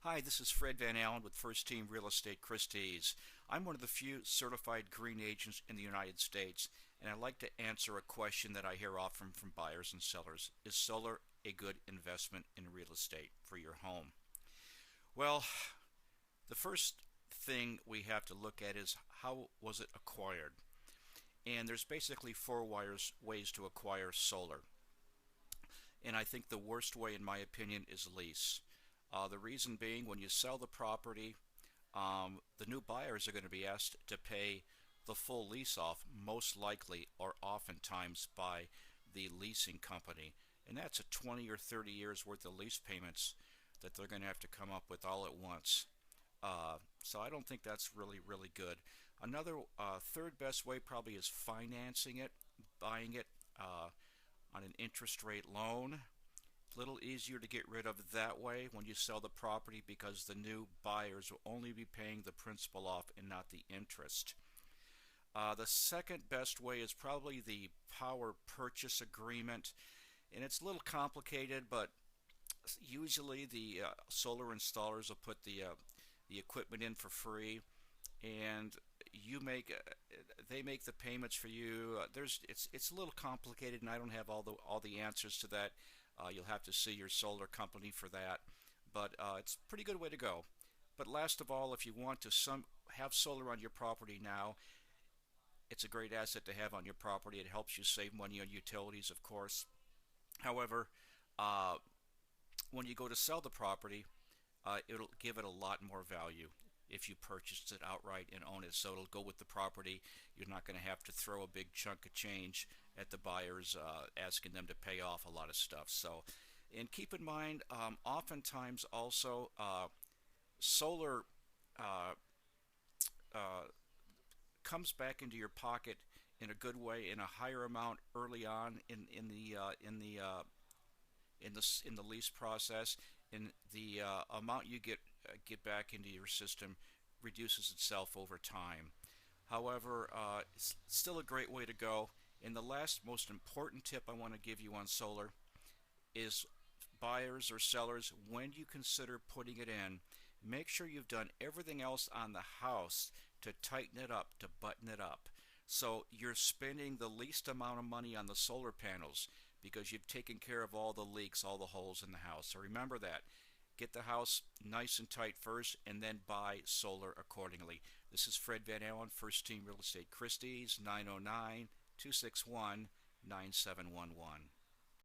Hi, this is Fred Van Allen with First Team Real Estate Christie's. I'm one of the few certified green agents in the United States, and I'd like to answer a question that I hear often from buyers and sellers. Is solar a good investment in real estate for your home? Well, the first thing we have to look at is how was it acquired? And there's basically ways to acquire solar. And I think the worst way, in my opinion, is lease. The reason being, when you sell the property, the new buyers are going to be asked to pay the full lease off, most likely or oftentimes by the leasing company. And that's a 20 or 30 years worth of lease payments that they're going to have to come up with all at once. So I don't think that's really good. Another third best way probably is financing it, buying it on an interest rate loan. A little easier to get rid of that way when you sell the property because the new buyers will only be paying the principal off and not the interest. The second best way is probably the power purchase agreement, and it's a little complicated, but usually the solar installers will put the equipment in for free, and you make they make the payments for you. It's a little complicated, and I don't have all the answers to that. You'll have to see your solar company for that, but it's a pretty good way to go. But last of all, if you want to have solar on your property now, it's a great asset to have on your property. It helps you save money on utilities, of course. However, uh, when you go to sell the property, it'll give it a lot more value if you purchased it outright and own it. So it'll go with the property. You're not going to have to throw a big chunk of change at the buyers, asking them to pay off a lot of stuff. So, and keep in mind, oftentimes also solar uh, uh, comes back into your pocket in a good way in a higher amount early on in the lease process, and the amount you get back into your system reduces itself over time. However, it's still a great way to go. And the last most important tip I want to give you on solar is buyers or sellers, when you consider putting it in, make sure you've done everything else on the house to tighten it up, to button it up. So you're spending the least amount of money on the solar panels because you've taken care of all the leaks, all the holes in the house. So remember that. Get the house nice and tight first and then buy solar accordingly. This is Fred Van Allen, First Team Real Estate Christie's, 909 261 9711.